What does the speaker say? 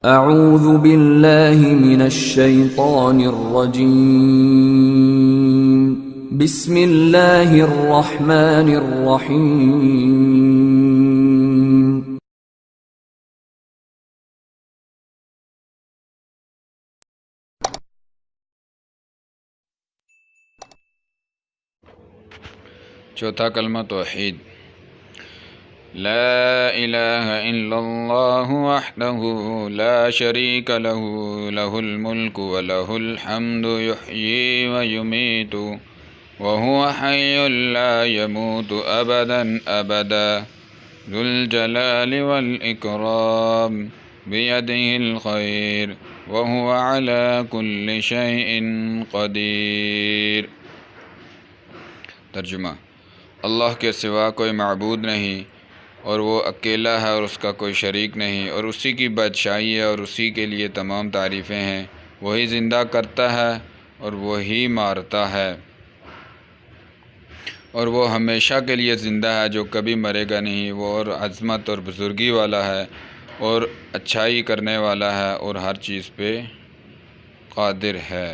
اعوذ باللہ من الشیطان الرجیم بسم اللہ الرحمن الرحیم چوتھا کلمہ توحید۔ لا الہ الا اللہ وحدہ لا شریک لہ لہ الملک ولہ الحمد یحیی ویمیت وہو حی لا یموت ابدا ابدا ذو الجلال والاکرام بیدہ الخیر وہو علی کل شیء قدیر۔ ترجمہ: اللہ کے سوا کوئی معبود نہیں اور وہ اکیلا ہے اور اس کا کوئی شریک نہیں، اور اسی کی بادشاہی ہے اور اسی کے لیے تمام تعریفیں ہیں۔ وہی زندہ کرتا ہے اور وہی مارتا ہے، اور وہ ہمیشہ کے لیے زندہ ہے جو کبھی مرے گا نہیں۔ وہ اور عظمت اور بزرگی والا ہے اور اچھائی کرنے والا ہے اور ہر چیز پہ قادر ہے۔